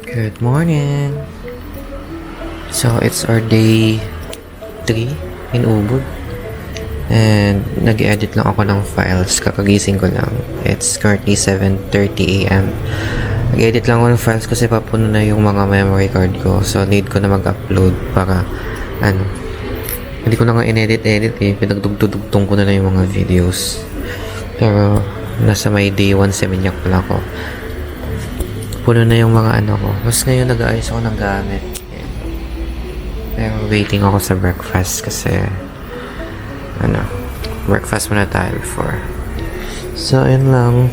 Good morning! So, it's our day 3 in Ubud. And nag-edit lang ako ng files. Kakagising ko lang. It's currently 7:30 a.m. Nag-edit lang ako ng files kasi papuno na yung mga memory card ko. So, need ko na mag-upload para hindi ko na nga in-edit eh. Pinagdugtong ko na lang yung mga videos. Pero, nasa may day 1 seminyak pala ako. Puno na yung mga ko. Tapos ngayon nag-aayos ako ng gamit. Ayan. Pero waiting ako sa breakfast kasi breakfast muna tayo before. So, ayun lang.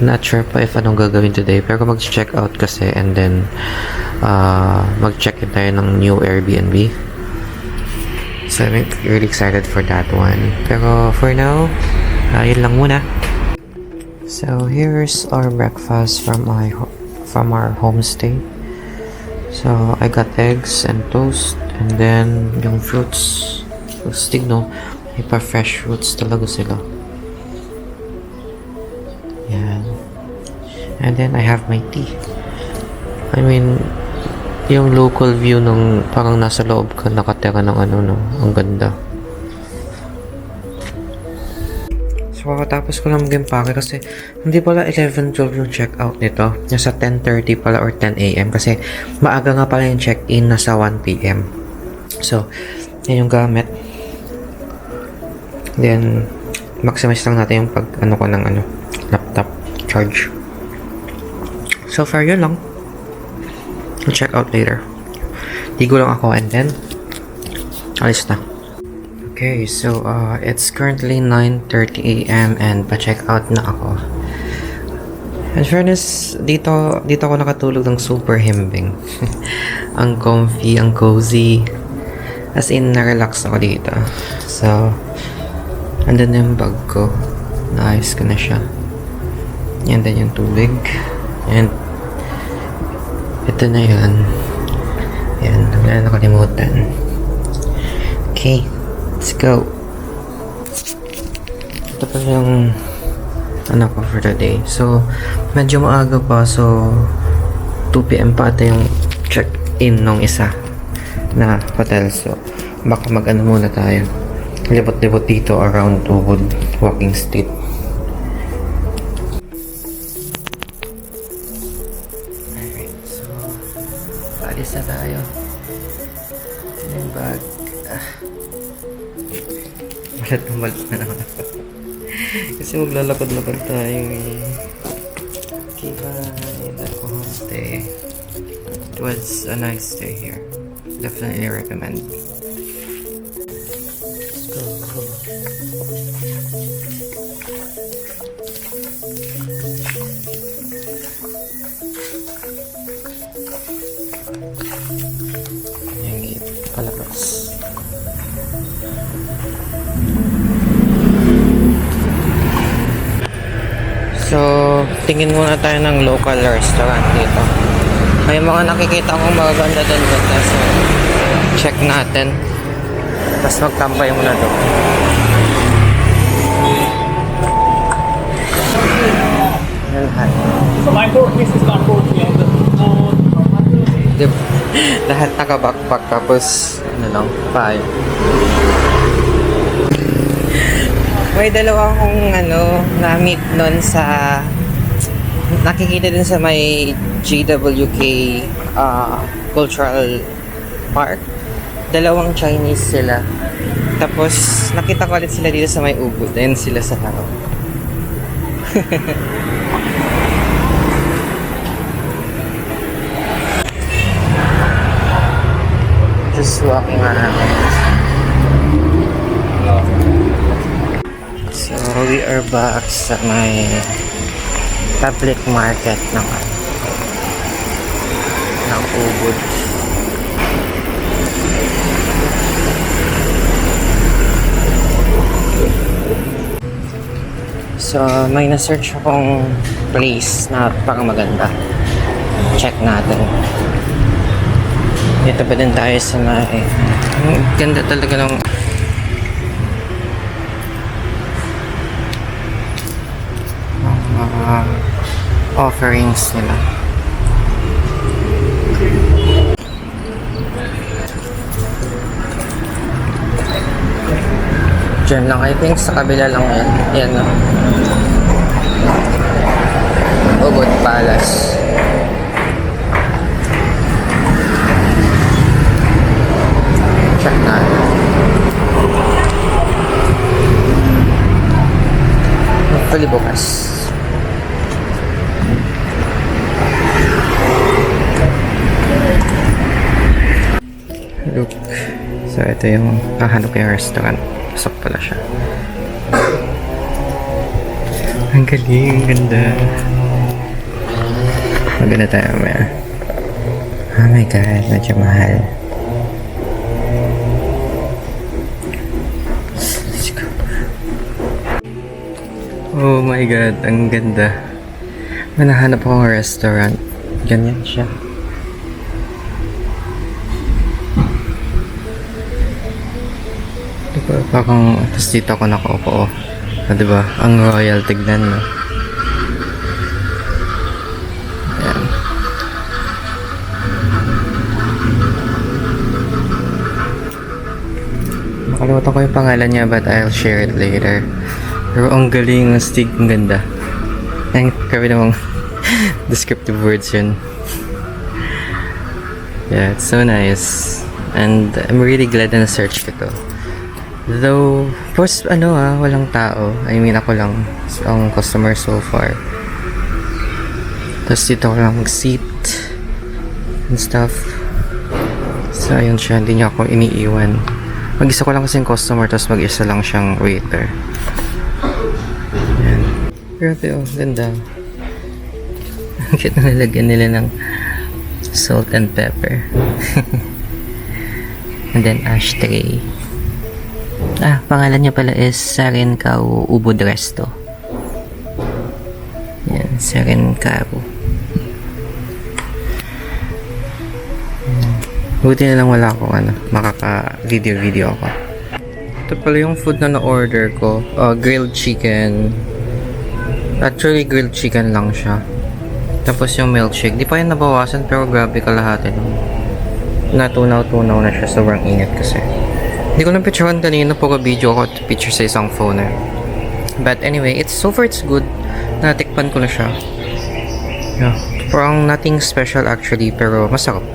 Not sure pa if anong gagawin today. Pero mag-check out kasi and then mag-check in tayo ng new Airbnb. So, I'm really excited for that one. Pero for now, yun lang muna. So here's our breakfast from our homestay. So I got eggs and toast, and then yung fruits. Tigno, may pa fresh fruits talaga sila. Yan. And then I have my tea. I mean, yung local view ng parang nasa loob ka nakatira ng ang ganda. So, tapos ko lang mag-empake kasi hindi pala 11:12 yung check-out nito. Nasa 10:30 pala or 10 a.m. kasi maaga nga pala yung check-in nasa 1 p.m. So, yan yung gamit. Then, maximize lang natin yung pag ko ng laptop charge. So far, yun lang. I'll check out later. Ligo lang ako and then alis na. Okay, so it's currently 9:30 a.m. and pa-check out na ako. In fairness, dito ako nakatulog ng super himbing. Ang comfy, ang cozy. As in, na-relax ako dito. So, andun na yung bag ko. Naayos ko na siya. Yan din yung tubig. And ito na yun. Yan, wala na nakalimutan. Okay. Let's go. Ito pa yung ko for today. So, medyo maaga pa. So, 2 p.m. pa ata yung check-in nung isa na hotel. So, baka muna tayo. Libot-libot dito around Ubud Walking Street. Alright, so alis na tayo. Yung bag. Malat na naman ako. Kasi maglalakad-lakad tayo eh. Okay, bye. That's a homestay. It was a nice stay here. Definitely recommend. Let's go. Yung gate palabas. So, tingin muna tayo ng local restaurant dito. May mga nakikita akong magaganda doon. So, check natin. Tapos magtambay muna doon. Lahat. So my forecast is not 4 p.m. Lahat naka-backpack tapos 5. May dalawa akong na-meet nun sa nakikita din sa may GWK Cultural Park. Dalawang Chinese sila. Tapos nakita ko ulit sila dito sa may Ubud. Ayan sila sa harap. Just walking around. So, we are back sa may public market ng Ubud. So, may na-search akong place na parang maganda. Check natin. Dito pa din tayo sa may... Ganda talaga ng... offerings nila. Diyan lang, I think sa kabila lang yan. Yan no. Ubud Palace. Check natin. Hopefully bukas. Look. So ito yung hahanap ko yung restaurant. Pasok pala siya. Ang galing, ang ganda. Maganda tayo mamaya. Oh my god, medyo mahal. Let's go. Oh my god, ang ganda. Manahanap ako ng restaurant. Ganyan siya. Diba, parang, tapos dito ako nakaupo. Ah, diba? Ang royal, tignan mo. Ayan. Nakalimutan ko yung pangalan niya, but I'll share it later. Pero ang galing, ang stig, ang ganda. Ang grabe namang descriptive words yun. Yeah, it's so nice. And I'm really glad na na-search ko to. Though, first, walang tao. I mean, ako lang ang customer so far. Tapos dito ako lang mag-seat and stuff. So, ayun siya. Hindi niya ako iniiwan. Mag-isa ko lang kasi yung customer, tapos mag-isa lang siyang waiter. Ayan. Grabe, oh. Ganda. Ang cute na nalagyan nila ng salt and pepper. And then, ashtray. Pangalan niya pala is Sarenkao Ubud Resto. Yan, Sarenkao. Buti na lang wala akong makaka-video ako. Ito pala yung food na na-order ko. Grilled chicken. Actually, grilled chicken lang siya. Tapos yung milkshake. Di pa yun nabawasan pero grabe kalahati. Natunaw-tunaw na siya. Sobrang init kasi. Hindi ko lang picturean kanina, puro video ko at picture sa isang phone eh. But anyway, so far it's good. Natikpan ko na siya. Yeah. Parang nothing special actually, pero masarap.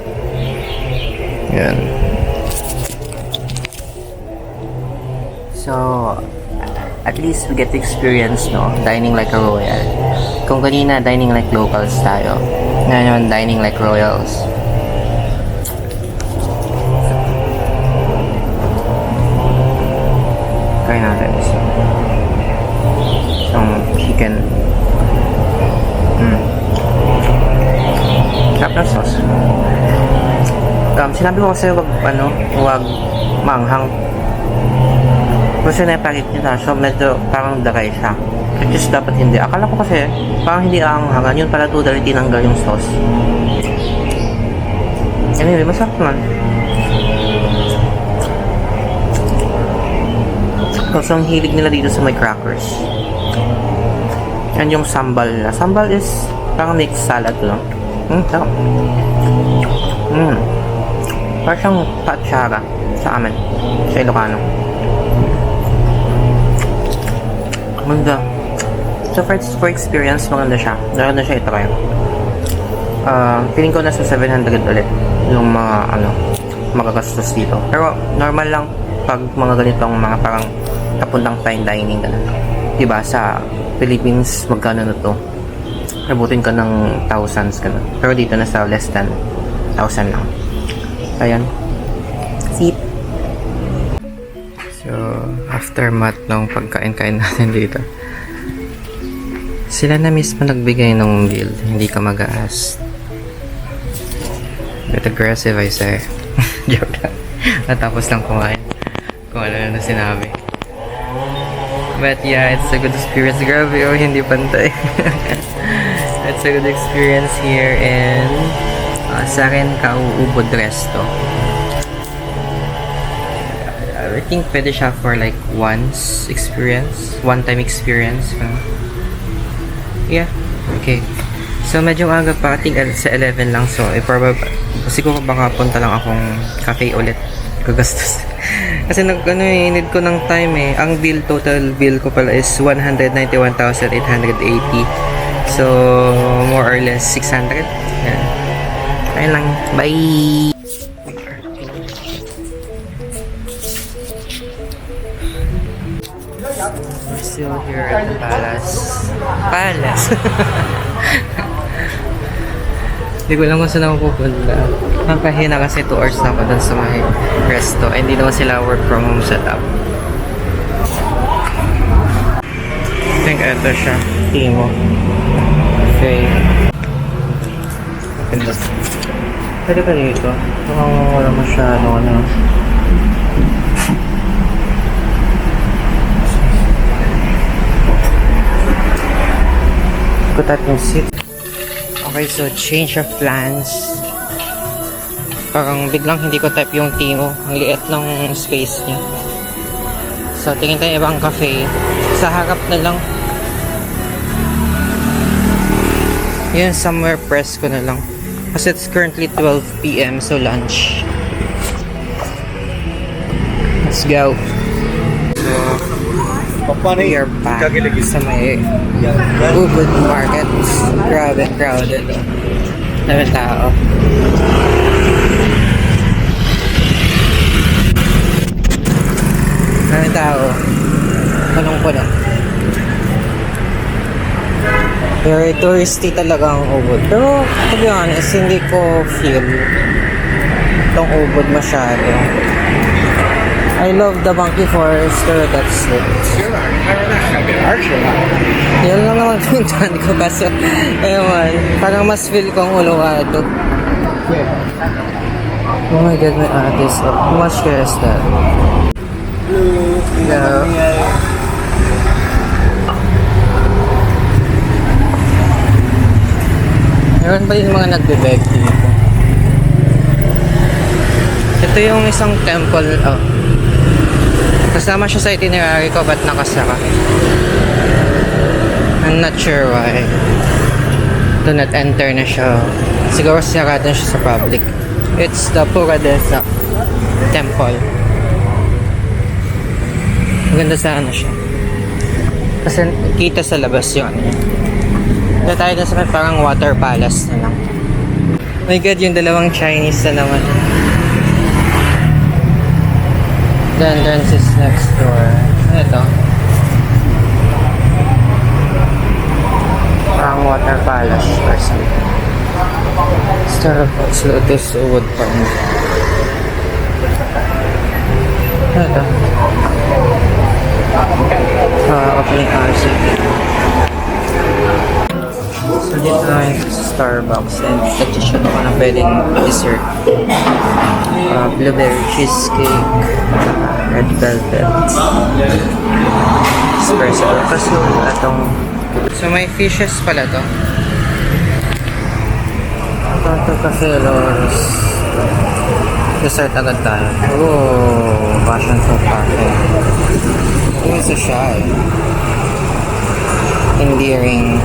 Yan. So, at least we get to experience, no? Dining like a royal. Kung kanina, dining like locals tayo. Ngayon, dining like royals. Try natin isang chicken. Sarap ng sauce. Sinabi ko kasi wag manghang. Kasi na-packet nila, so medyo parang dry siya. Which is dapat hindi. Akala ko kasi parang hindi aanghangan. Yun pala totally tinanggal yung sauce. Anyway, masarap naman. So, ang hilig nila dito sa may crackers. And yung sambal nila. Sambal is parang mixed salad lang. Sarap. Parang siyang patsara sa amin. Sa Ilocano. Maganda. So, for experience, maganda siya. Maganda siya itry. Feeling ko nasa 700 ulit yung mga, magagastos dito. Pero, normal lang pag mga ganitong mga parang kapuntang fine dining ganun. Diba sa Philippines magkano na to? Abutin ka ng thousands ganun. Pero dito nasa less than 1,000 lang. Ayan. Seat. So, aftermath ng pagkain-kain natin dito. Sila na mismo nagbigay ng bill. Hindi ka mag-ask. Bit aggressive, I say. Joke lang. Natapos lang kumain. Kung ano na sinabi. But yeah, it's a good experience. Grabe, hindi pantay. It's a good experience here in Sarenkao Ubud Resto. I think pwede siya for like one-time experience. Yeah, okay. So, medyo aga pa. I think sa 11 lang. So, siguro baka punta lang akong cafe ulit. Gagastos. Kasi need ko ng time eh. Ang total bill ko pala is 191,880. So, more or less 600. Yan. Ayun lang. Bye! We're still here at the palace. Hindi ko alam kung saan ako pupunta. Nakahina kasi 2 hours na ako dun sa may resto. Eh, hindi naman sila work from home setup. I think ito siya. Timo. Okay. Pwede ka dito? Mukhang wala masyado ano. Put that in seat. Okay, so change of plans. Parang biglang hindi ko type yung Timo. Ang liit ng space niya. So, tingin tayo ibang cafe. Sa harap na lang. Yun, somewhere press ko na lang. Kasi it's currently 12 PM, so lunch. Let's go. We are back sa may Ubud Market. Grabe, crowded. Dami tao. Dami tao. Punong-puno. Very touristy talaga ang Ubud. Pero, to be honest, hindi ko feel itong Ubud masyado. I love the Monkey Forest, pero that's it. Yan lang naman puntahan ko kaso, ewan, parang mas feel kong Uluwado. Oh my god, my artist. How much care is that? Hello. Meron pa yung mga nagbe-beg dito. Ito yung isang temple, oh. Kasama siya sa itinerary ko, ba't nakasara? I'm not sure why. Do not enter na siya. Siguro sarado na siya sa public. It's the Puradesa Temple. Maganda sana siya. Kasi kita sa labas yun. Dito tayo na sa may parang water palace na lang. Oh my god, yung dalawang Chinese na naman. The entrance is next door. Ito. Parang water palace or something. Starbucks, Lotus, Wood Farm. Ito. Opening hours. So dito na yung Starbucks and nag-check ako ng pwedeng dessert. Blueberry cheesecake, red velvet, espresso. Kasi itong... So may fishes pala to. Ito kasi Lors. Dessert agad tayo. Oh, passion fruit cafe. Yung isa siya eh. Endearing.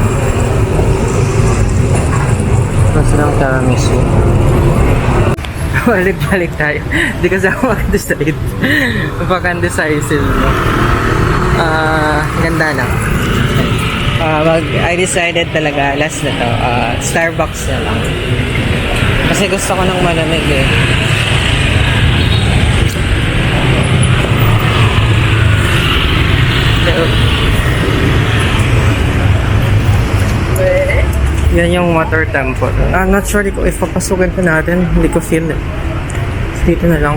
Kasi lang tiramisu. Balik-balik tayo. Hindi kasi ako mag-decide. Napaka-undecisive. Ganda lang. I decided talaga last na to. Starbucks na lang. Kasi gusto ko ng malamig eh. Yan yung water temple. I'm not sure if papasukin pa natin. Hindi ko feel it. Dito na lang.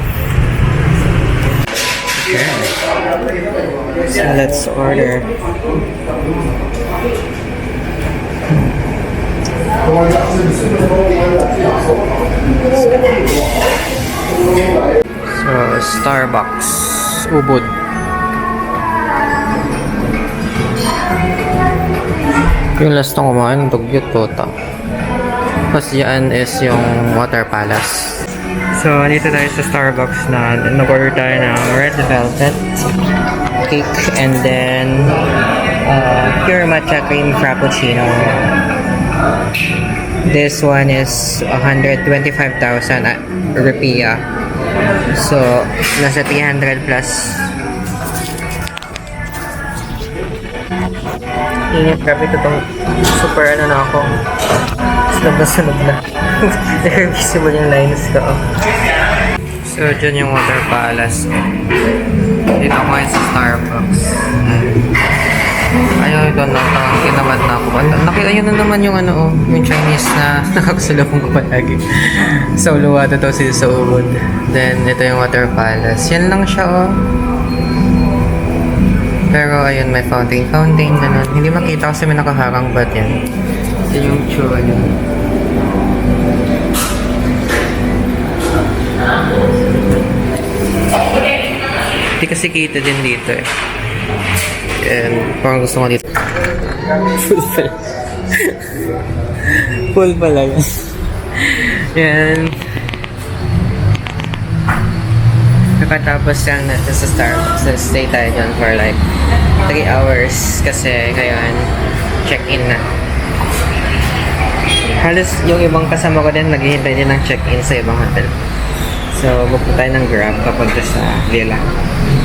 Okay. So let's order. So Starbucks Ubud. Yung last nang kumain, dugyot tota. Tapos yan is yung water palace. So, dito tayo sa Starbucks na nag-order tayo ng red velvet cake and then pure matcha cream frappuccino. This one is 125,000 rupiah. So, nasa 300 plus. Init, grabe ito tong super ano na ako. Sunog na. Very visible yung lines ko. So, dyan yung water palace. Dito ako ngayon sa Starbucks. Ayaw, ito na. Kinamad na ako. Ayun na naman yung ano, yung Chinese na nakakusulong ko palagi. So, luwata daw sila sa ubod. Then, ito yung water palace. Yan lang siya, oh. Pero, ayun, may fountain, ganun. Hindi makita kasi may nakaharang ba't yan. Yan yung tsura niya. Hindi kasi kita din dito eh. And parang gusto ko dito. Full pala. Full pala yan. Yan. Nakatapos lang natin sa Starbucks. So stay tayo dyan for like 3 hours. Kasi ngayon, check-in na. Halos yung ibang kasama ko din naghihintay din ng check-in sa ibang hotel. So, book tayo ng Grab papunta sa villa.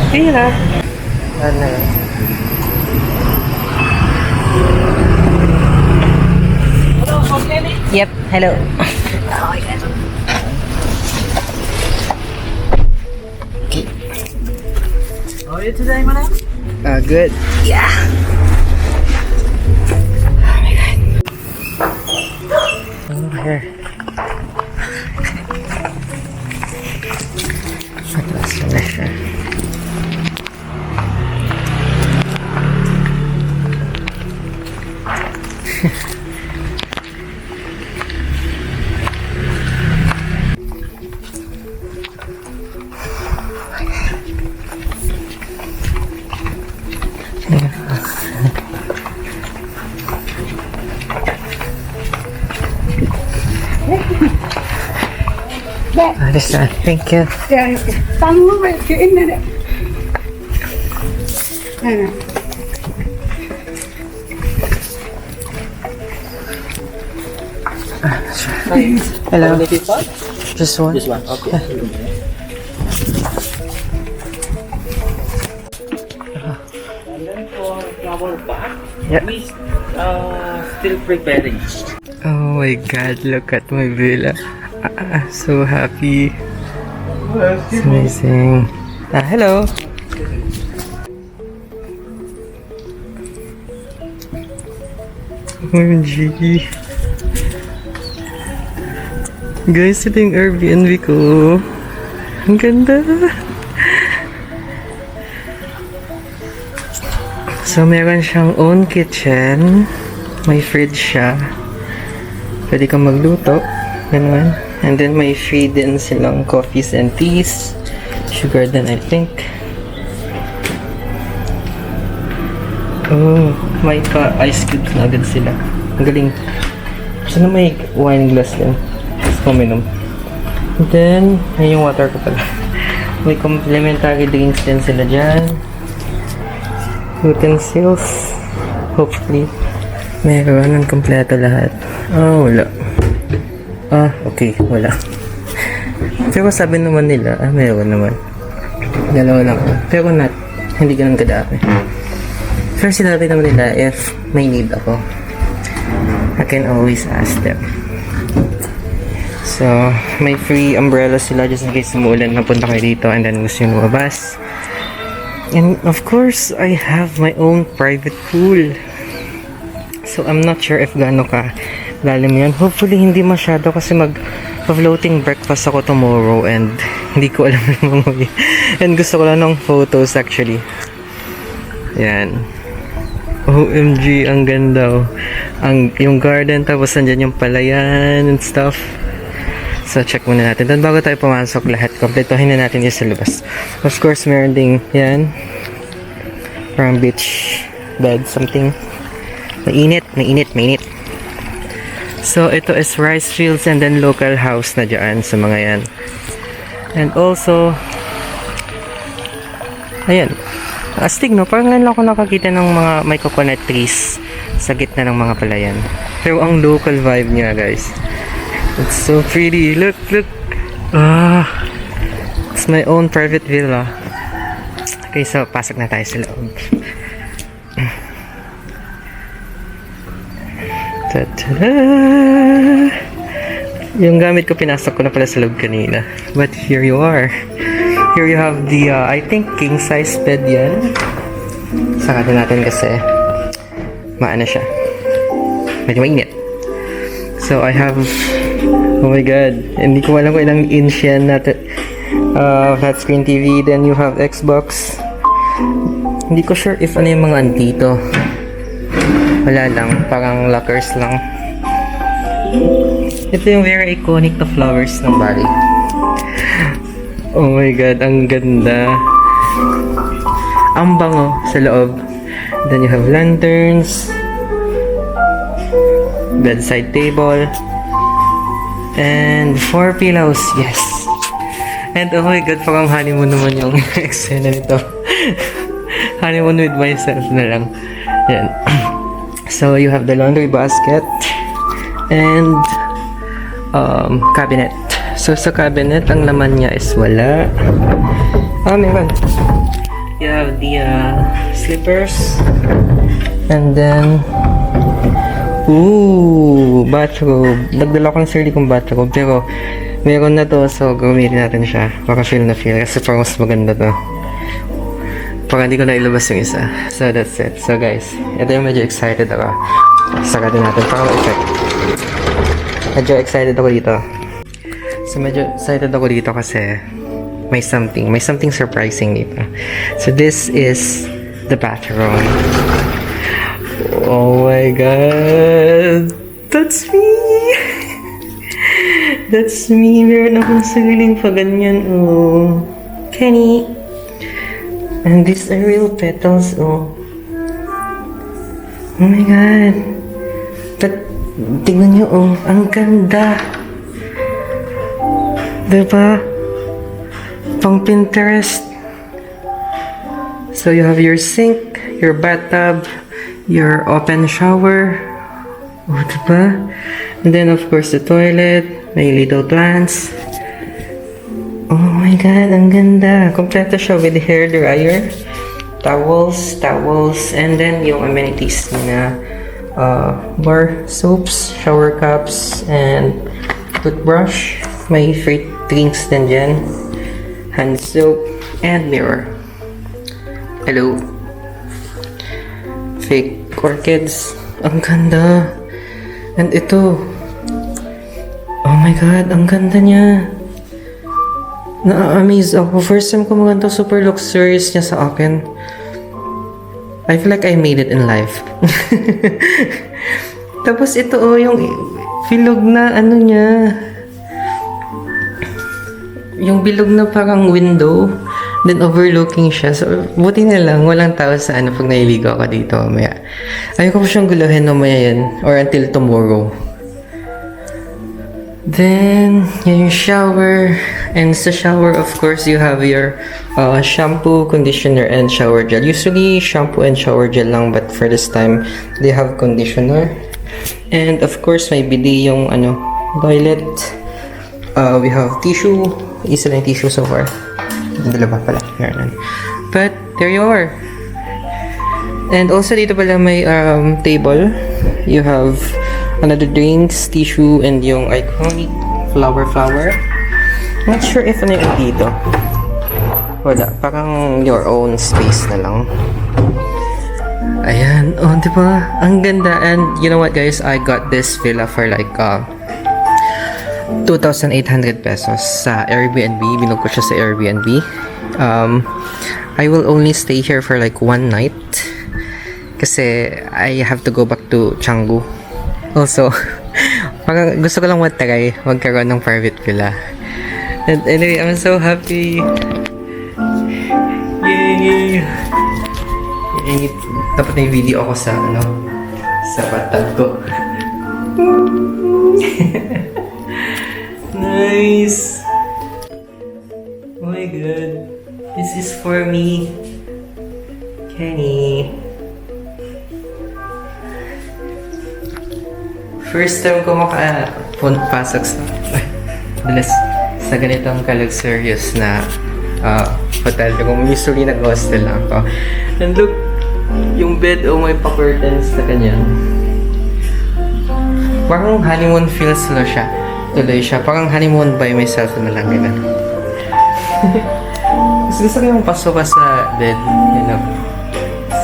Villa! Ano? Yep, hello. Okay. How are you today, man? Good. Yeah. Oh my god. Over here. Atras na siya. This one. Thank you. Tăng nó về cái này đấy. Này này. Hello. Just one. This one, okay. For flower bath, Yeah. we still preparing. Oh my god, look at my villa. So happy. It's amazing. Hello. OMG. Guys, ito yung Airbnb ko. Ang ganda. So, meron siyang own kitchen. May fridge siya. Pwede kang magluto. Ganun. And then, may free din silang coffees and teas. Sugar din, I think. Oh, may pa-ice cubes na agad sila. Ang galing. Sana may wine glass din. Tapos puminom. And then, yun yung water ko pala. May complimentary drinks din sila dyan. Utensils. Hopefully, meron ng kompleto lahat. Oh, wala. Okay, wala. Pero sabi naman nila, meron naman. Dalawa lang. Pero hindi ganun kadami. Pero sinabi naman nila, if may need ako, I can always ask them. So, may free umbrella sila just in case umuulan na punta kayo dito and then gusto nyo lumabas. And of course, I have my own private pool. So, I'm not sure if gaano ka lalim yan. Hopefully, hindi masyado kasi mag-floating breakfast ako tomorrow and hindi ko alam yung mga way. And gusto ko lang ng photos actually. Yan. OMG, ang ganda oh. Yung garden, tapos nandyan yung palayan and stuff. So, check muna natin. Then, bago tayo pumasok lahat, kompletohin na natin yung sa labas. Of course, meron ding yan. Parang beach bed, something. Mainit. So, ito is rice fields and then local house na dyan sa mga yan. And also, ayan. Astig, no? Parang ngayon lang ako nakakita ng mga may coconut trees Sa gitna ng mga palayan. Pero ang local vibe niya, guys. It's so pretty. Look, look. It's my own private villa. Okay, so pasok na tayo sa loob. Ta-da! Yung gamit ko, pinasok ko na pala sa loob kanina. But here you are. Here you have the, I think, king size bed yan. Sakata natin kasi maano siya. Medyo mainit. So, I have, oh my god, hindi ko alam kung ilang inch yan natin. Flat screen TV, then you have Xbox. Hindi ko sure if ano yung mga andito. Wala lang, parang lockers lang. Ito yung very iconic na flowers ng Bali. Oh my god, ang ganda. Ang bango sa loob. Then you have lanterns, bedside table, and 4 pillows. Yes. And oh my god, parang honeymoon naman yung eksena nito. Honeymoon with myself na lang. Yan. So you have the laundry basket and cabinet. So sa cabinet, ang laman niya is wala. Meron. You have the slippers. And then bathrobe. Nagdala ko ng sarili kong bathrobe, pero meron na to, so gamitin natin siya. Baka feel na feel, kasi parang mas maganda to. Parang hindi ko na ilabas yung isa. So that's it. So guys, ito yung medyo excited ako. Sakatin natin, parang effect. Medyo excited ako dito. So medyo excited ako dito kasi may something surprising dito. So this is the bathroom. Oh my god, that's me. That's me. Meron akong sariling pa ganyan. Oh, Kenny. And these are real petals. Oh my god. But tingnan nyo, oh, ang ganda. Diba? Pang Pinterest. So you have your sink, your bathtub, your open shower. Oh, diba? And then of course the toilet, may little plants. Oh my god, ang ganda. Kompleto siya with hair dryer, towels, and then yung amenities na bar soaps, shower cups, and toothbrush. May free drinks din dyan. Hand soap, and mirror. Hello. Fake orchids. Ang ganda. And ito. Oh my god, ang ganda niya. Na-amaze ako. First time ko maganda, super luxurious niya sa akin. I feel like I made it in life. Tapos ito, oh, yung bilog na ano niya. Yung bilog na parang window, then overlooking siya. So, buti na lang, walang tao sa ano pag nailigo ako dito. Maya. Ayoko pa siyang guluhin mamaya yan, or until tomorrow. Then, yung shower. And sa shower, of course, you have your shampoo, conditioner, and shower gel. Usually, shampoo and shower gel lang, but for this time, they have conditioner. And of course, may bidet yung ano, toilet. We have tissue. Isa lang yung tissue so far. Dalawa pala. Meron. But, there you are. And also, dito pala may table. You have another drinks, tissue, and yung iconic flower. Not sure if ano yung dito. Wala. Parang your own space na lang. Ayan. Oh, diba? Ang ganda. And you know what, guys? I got this villa for like 2,800 pesos sa Airbnb. Binog ko siya sa Airbnb. I will only stay here for like 1 night. Kasi I have to go back to Canggu. Also, parang gusto ko lang matry magkaroon ng private villa. And anyway, I'm so happy. Yay! Yay! Dapat may video ako sa ano, sa bathtub ko. Nice! Oh my god. This is for me. Kenny. First time ko makapasok sa dalas sa ganitong ka-luxurious na hotel. Kung usually nag-hostel lang ako. And look, yung bed, oh, may pa-curtains na ganyan. Parang honeymoon feels siya. Tuloy siya. Parang honeymoon by myself na lang ganun. Gusto ko yung pasok ka sa bed, you know,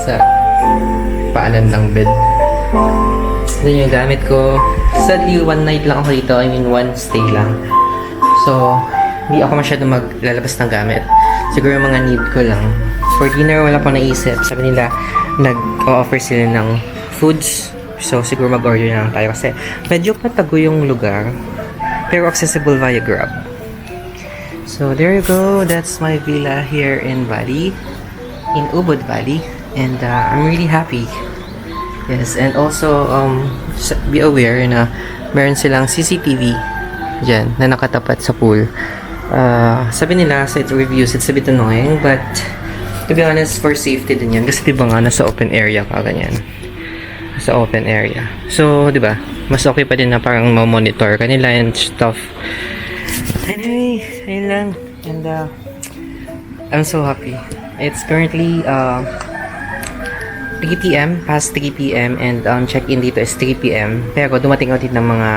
sa paanan ng bed. Then yung gamit ko, sadly one night lang ako dito, I mean one stay lang. So, hindi ako masyado maglalabas ng gamit. Siguro yung mga need ko lang. For dinner, wala pa naisip. Sabi nila, nag-offer sila ng foods. So, siguro mag-order na lang tayo kasi medyo patago yung lugar. Pero accessible via Grab. So, there you go. That's my villa here in Bali. In Ubud Valley. And I'm really happy. Yes, and also, be aware na meron silang CCTV dyan na nakatapat sa pool. Sabi nila sa reviews, it's a bit annoying, but to be honest, for safety din yan. Kasi diba nga, nasa open area ka, ganyan. Sa open area. So, diba, mas okay pa din na parang ma-monitor kanila and stuff. Anyway, ayun lang. And I'm so happy. It's currently 3 p.m. past 3 p.m. and check-in dito is 3 p.m. Pero dumating ako dito ng mga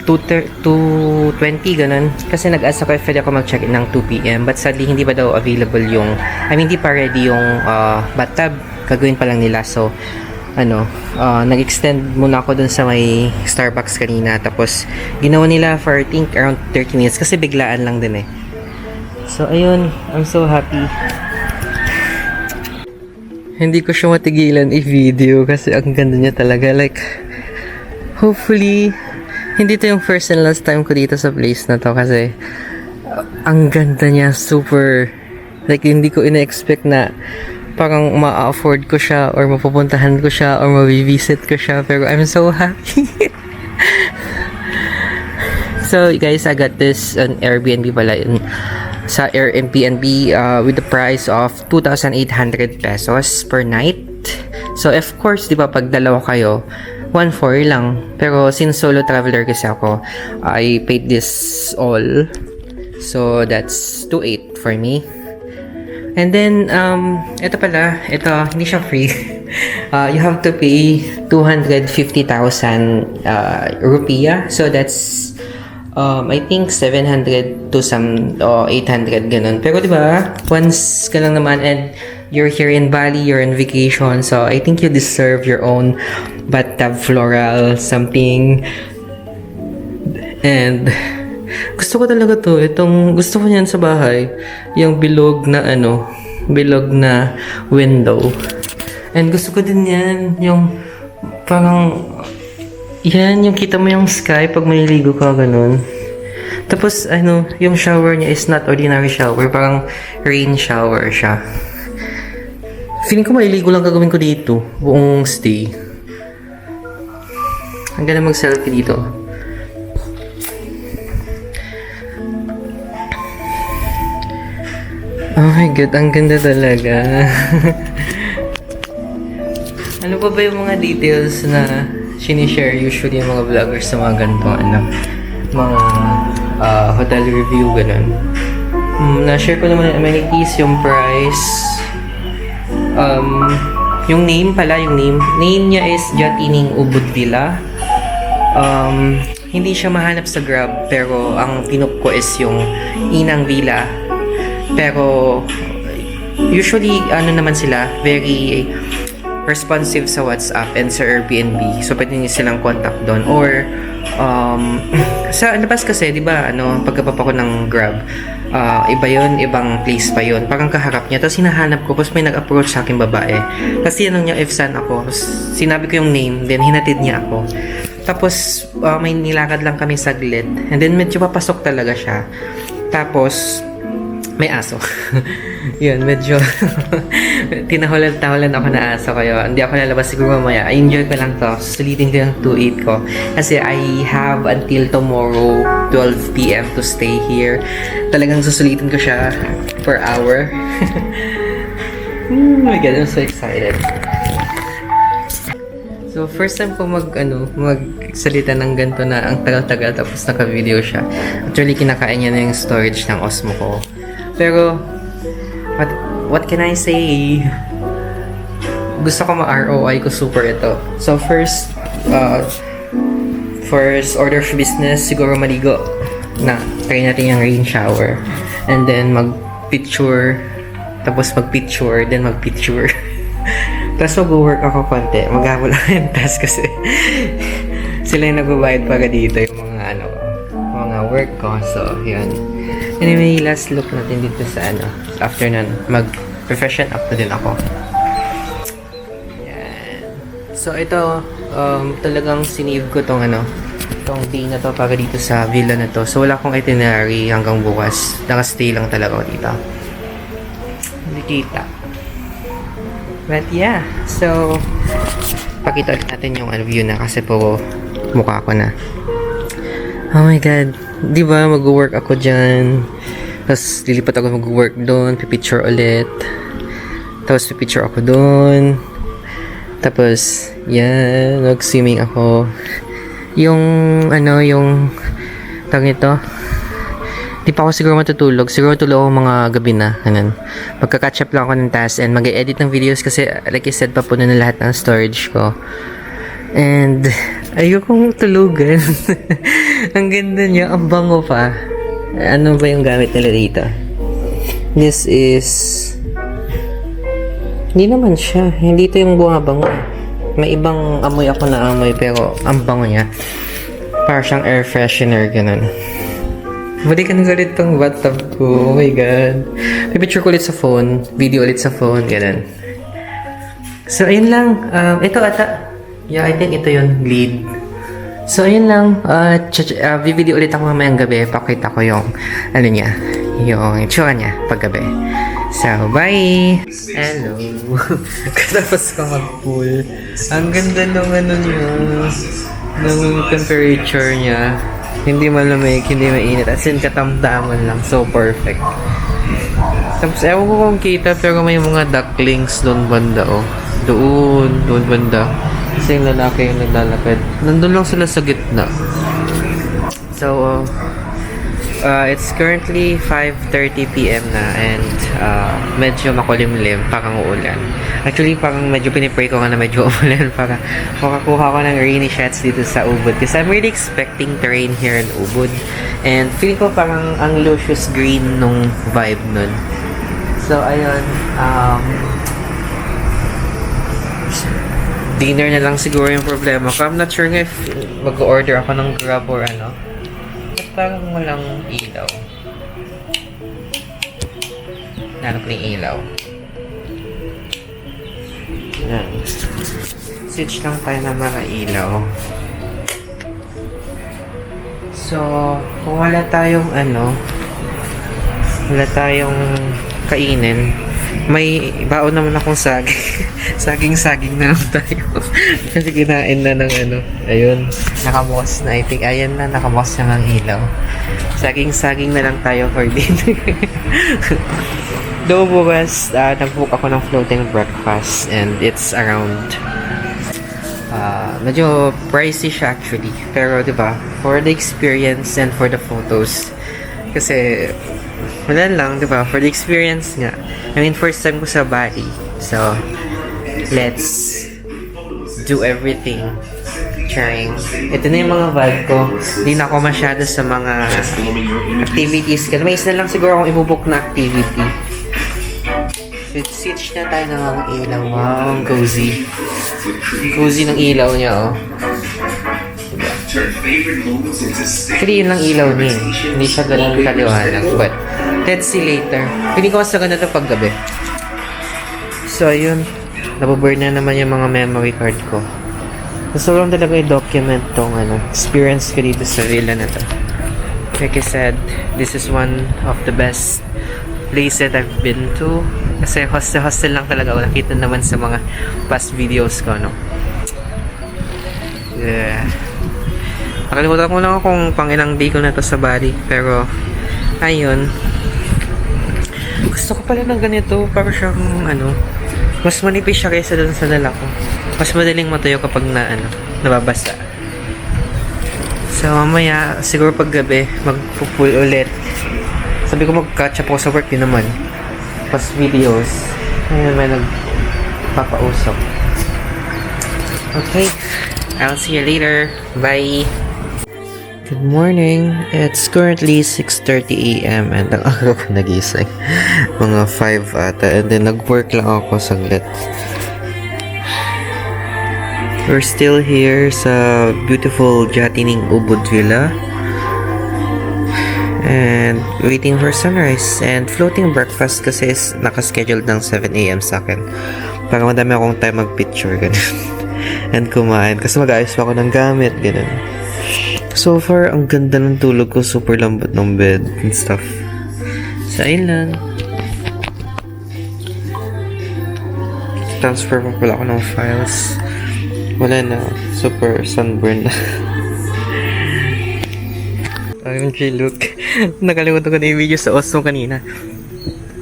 2:20 ganun. Kasi nag-ask ako if pwede ako mag-check-in ng 2 p.m. But sadly, hindi pa daw available yung, hindi pa ready yung bathtub. Gagawin pa lang nila. So, nag-extend muna ako dun sa may Starbucks kanina. Tapos, ginawa nila for I think around 30 minutes kasi biglaan lang din eh. So, ayun. I'm so happy. Hindi ko siya matigilan i-video kasi ang ganda niya talaga. Like, hopefully, hindi to yung first and last time ko dito sa place na to kasi ang ganda niya. Super, like, hindi ko ina-expect na parang ma-afford ko siya or mapupuntahan ko siya or ma-visit ko siya. Pero I'm so happy. So, guys, I got this on Airbnb pala sa Airbnb with the price of 2,800 pesos per night. So, of course, di ba, pag dalawa kayo, 1,400 lang. Pero, since solo traveler kasi ako, I paid this all. So, that's 2,800 for me. And then, ito pala, hindi siya free. You have to pay 250,000 rupiah. So, that's I think 700 to some 800 ganun. Pero 'di ba? Once ka lang naman and you're here in Bali, you're on vacation. So I think you deserve your own bathtub floral something. And gusto ko talaga to. Gusto ko niyan sa bahay. Yung bilog na bilog na window. And gusto ko din yan yung parang yan, yung kita mo yung sky pag maliligo ka, ganun. Tapos, yung shower niya is not ordinary shower. Parang rain shower siya. Feeling ko maliligo lang gagawin ko dito. Buong stay. Ang ganda mag-selfie dito. Oh my God, ang ganda talaga. Ano pa ba yung mga details na sinishare usually yung mga vloggers sa mga ganitong mga hotel review, ganun. Na-share ko naman yung amenities, yung price, yung name pala, name niya is Jatining Ubud Villa. Hindi siya mahanap sa Grab, pero ang pinuk ko is yung Inang Villa. Pero usually naman sila, very responsive sa WhatsApp and sa Airbnb. So, pwede niyo silang contact doon. Or, sa labas kasi, di ba, pagkapapa ko ng Grab, iba yon, ibang place pa yon, parang kaharap niya. Tapos, hinahanap ko, tapos may nag-approach sa aking babae. Tapos, tinanong niya if saan ako. Tapos, sinabi ko yung name, then hinatid niya ako. Tapos, may nilakad lang kami saglit. And then, medyo papasok talaga siya. Tapos, may aso. Yun, medyo tinahulan-tahulan ako na aso kayo. Hindi ako lalabas siguro mamaya. I enjoy ko lang to. Sulitin ko yung 2.8 ko. Kasi I have until tomorrow 12 p.m. to stay here. Talagang susulitin ko siya per hour. Oh my God, I'm so excited. So, first time ko magsalita ng ganito na ang tagal-tagal tapos naka-video siya. Actually, kinakain niya na yung storage ng Osmo ko. Pero, what can I say? Gusto ko ma-ROI ko super ito. So, first order of business, siguro maligo. Try natin yung rain shower. And then, mag-picture. Tapos mag-picture, then mag-picture. Tapos mag-work ako konti. Maghabol ako yung task kasi sila yung nagbabayad para dito yung mga work ko. So, yun. Anyway, last look natin dito sa after nun, mag-profession up na din ako. Yan. So, ito, talagang sinave ko tong tong day na to para dito sa villa na to. So, wala akong itinerary hanggang bukas. Nakastay lang talaga ako dito. Hindi kita. But yeah, so pakita ulit natin yung view na kasi po mukha ko na. Oh my god, di ba mag-work ako dyan, tapos lilipat ako mag-work doon, pipicture ulit, tapos pipicture ako doon, tapos yan, mag-swimming ako. Yung tawag ito, di pa ako siguro matutulog. Siguro tulog ako mga gabi na. Ganun. Magka-catch up lang ako ng task and mag-edit ng videos kasi like I said, papuno na lahat ng storage ko. And ayokong tulugan. Ang ganda niya. Ang bango pa. Ano ba yung gamit nila dito? This is... Hindi naman siya. Hindi ito yung bumabango. May ibang amoy ako na amoy pero ang bango niya. Parang siyang air freshener. Ganun. Balikan ko ulit tong bathtub ko. Oh my god. May picture ko ulit sa phone. Video ulit sa phone. Ganun. So, ayun lang. Ito ata. Yeah, I think ito yun. Lead. So, ayun lang. Video ulit ako mamayang gabi. Pakita ko yung, niya. Yung itsura niya paggabi. So, bye! Hello! Katapos ko mag-pool. Ang ganda nung niya. Nung temperature niya. Hindi malamig, hindi mainit. As in, katamtaman lang. So, perfect. Tapos, ewan ko kung kita, pero may mga ducklings doon banda, oh. Doon banda. Kasi yung lalaki yung naglalakad. Nandun lang sila sa gitna. So, it's currently 5:30 PM na and medyo makulimlim, parang uulan. Actually, parang medyo pinipray ko nga na medyo umulan para makakuha ko ng rainy shots dito sa Ubud. Kasi I'm really expecting to rain here in Ubud. And feeling ko parang ang luscious green nung vibe nun. So, ayun. Dinner na lang siguro yung problema ko. I'm not sure if mag-order ako ng Grab or ano. Parang walang ilaw. Nanap ng ilaw. Yan. Switch lang tayo ng mga ilaw. So, kung wala tayong wala tayong kainin, may baon naman akong saging. Saging na lang tayo. Kasi kinain na ng ayun, nakabukas na. I think, ayan na, nakabukas na ng ilaw. Saging na lang tayo for dinner. Though bukas, nag-book ako ng floating breakfast and it's around medyo pricey siya actually. Pero diba, for the experience and for the photos, kasi wala lang, diba, for the experience nga. I mean, first time ko sa Bali. So, let's do everything. Trying. Ito na yung mga vibe ko. Hindi na ako masyado sa mga activities. Kasi may isa lang siguro akong ibubook na activity. Switch na tayo ng ilaw. Wow, ang cozy. Cozy ng ilaw niya, oh. Diba? Actually, yun lang ilaw niya. Hindi siya ganun kaliwanag. But, let's see later. Pili ko mas ganda ito paggabi. So, yun. Nababurn na naman yung mga memory card ko. Gusto ko lang talaga i-document tong experience ko dito sa villa na to. Like I said, this is one of the best places I've been to. Kasi hostel lang talaga ako. Nakita naman sa mga past videos ko, no? Yeah. Nakalimutan ko lang kung pang ilang day ko na to sa Bali. Pero, ayun. Gusto ko pala ng ganito. Para siyang, Mas manipis siya kaysa dun sa lalako. Mas madaling matuyo kapag nababasa. So, mamaya, siguro pag gabi, magpupull ulit. Sabi ko mag-catch up ako sa work din naman. Pas videos. Ngayon may nagpapausap. Okay. I'll see you later. Bye! Good morning. It's currently 6:30 a.m. and ang araw ko nagising. Mga 5 ata. And then nag-work lang ako saglit. We're still here sa beautiful Jatining Ubud Villa. And waiting for sunrise. And floating breakfast kasi is nakascheduled ng 7 a.m. sa akin. Para madami akong time mag-picture. Ganun. And kumain. Kasi mag-ayos pa ako ng gamit. Ganun. So far, ang ganda ng tulog ko. Super lambot ng bed and stuff. So, ayun lang. Transfer pa pala ako ng files. Wala na. Super sunburn na. Ayun, look. Nakalimutan ko na yung video sa Osmo kanina.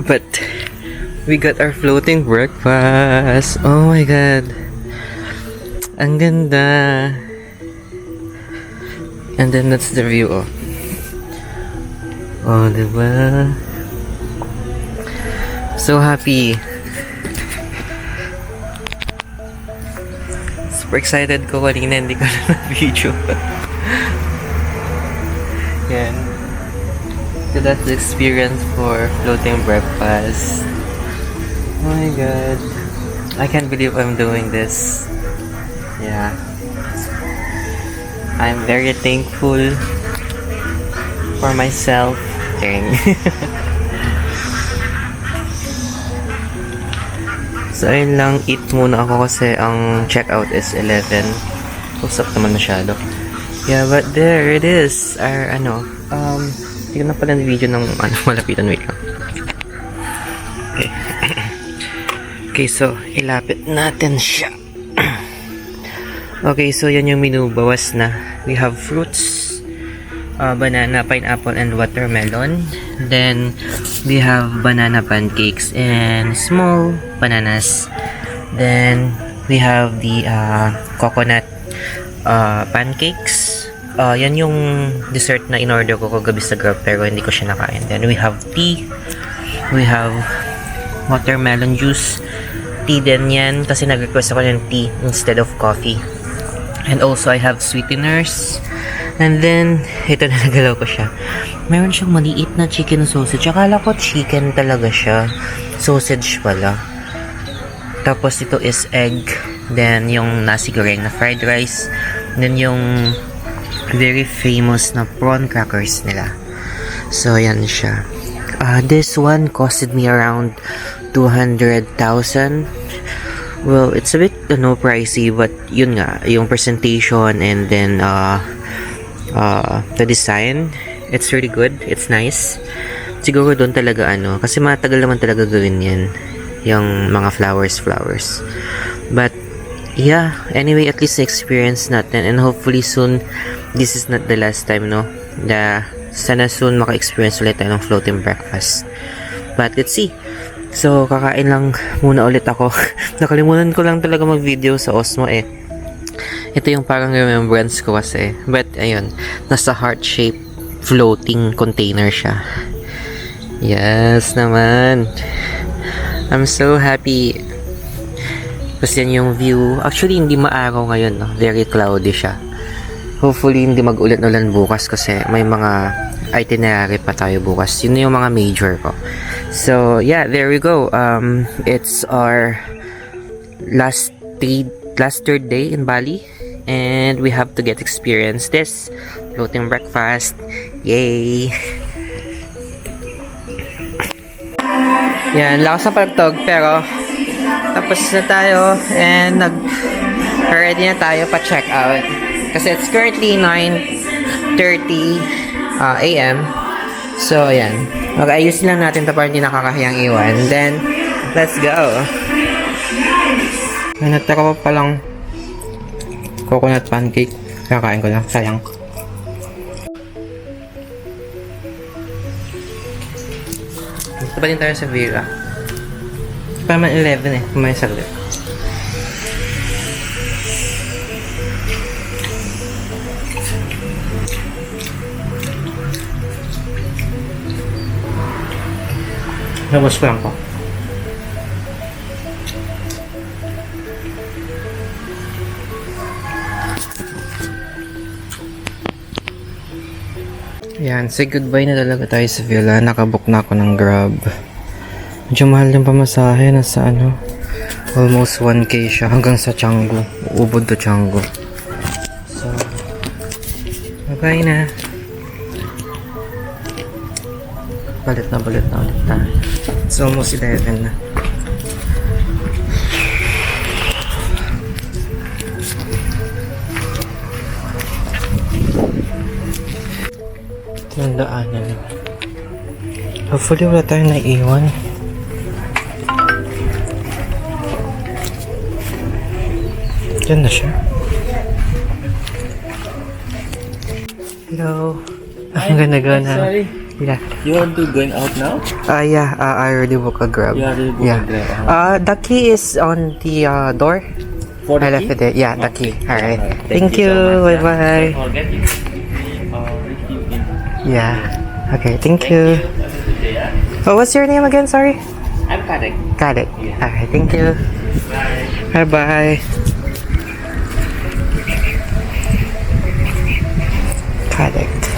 But, we got our floating breakfast. Oh my god. Ang ganda. And then that's the view, oh. Oh, diba? So happy. Super excited ko kanina, hindi ko na video. Yan. So that's the experience for floating breakfast. Oh my god. I can't believe I'm doing this. Yeah. I'm very thankful for myself. Dang. So, ayun lang. Eat muna ako kasi ang checkout is 11. Usap naman masyado. Yeah, but there it is. Our, hindi ko na pala ng video ng malapitan. Wait lang. Okay. Okay, so, ilapit natin siya. Okay, so yan yung menu. Bawas na. We have fruits, banana, pineapple, and watermelon. Then, we have banana pancakes and small bananas. Then, we have the coconut pancakes. Yan yung dessert na in-order ko kagabi sa Grab pero hindi ko siya nakain. Then, we have tea. We have watermelon juice. Tea din yan kasi nag-request ako ng tea instead of coffee. And also, I have sweeteners. And then, ito na nagalaw ko siya. Meron siyang maliit na chicken sausage. Akala ko chicken talaga siya. Sausage pala. Tapos, ito is egg. Then, yung nasi goreng na fried rice. Then, yung very famous na prawn crackers nila. So, yan siya. This one costed me around 200,000. Well, it's a bit pricey, but yun nga, yung presentation and then the design, it's really good, it's nice. Siguro doon talaga kasi matagal naman talaga gawin yan, yung mga flowers. But yeah, anyway, at least experience natin and hopefully soon, this is not the last time, sana soon maka-experience ulit tayo ng floating breakfast. But let's see. So, kakain lang muna ulit ako. Nakalimutan ko lang talaga mag-video sa Osmo eh. Ito yung parang remembrance ko kasi. But, ayun. Nasa heart-shaped floating container siya. Yes naman. I'm so happy. Kasi yan yung view. Actually, hindi maaraw ngayon. No? Very cloudy siya. Hopefully, hindi mag-ulan-ulan bukas kasi may mga itinerary pa tayo bukas. Yun yung mga major ko. So, yeah, there we go. It's our last third day in Bali. And we have to get experience this floating breakfast. Yay! Yan, lakas sa pagtog. Pero, tapos na tayo. And ready na tayo pa-check out. Kasi it's currently 9:30 a.m. So, ayan. Mag-ayusin lang natin ito para hindi nakakahiyang iwan. Then, let's go. May natira pa palang coconut pancake. Kakain ko lang. Sayang. Gusto pa din tayo sa villa. pa naman 11 eh. May saglit. Nabos ko lang po. Yan, say goodbye na talaga tayo sa villa. Nakabook na ako ng Grab. Medyo mahal yung pamasahe. Nasa ano, almost 1K siya hanggang sa Canggu. Ubod to Canggu. So, bye-bye na. Balit na ulit tayo. It's almost 11 na. Yung daanan. Hopefully wala tayong naiiwan. Diyan na siya. Hello. I'm gonna go now. Sorry. Yeah. You want to going out now? Yeah, I already booked a Grab. You already booked a Grab, The key is on the door. For I the left key? it there. Yeah, the key. Alright. Thank Thank you. so much, Bye-bye. Don't forget you. Receive in. Yeah. Okay, thank you. Have a good day, yeah? Oh, what's your name again? Sorry. I'm Karek. Got it. Yeah. Alright, thank you. Bye. Bye-bye. Got it.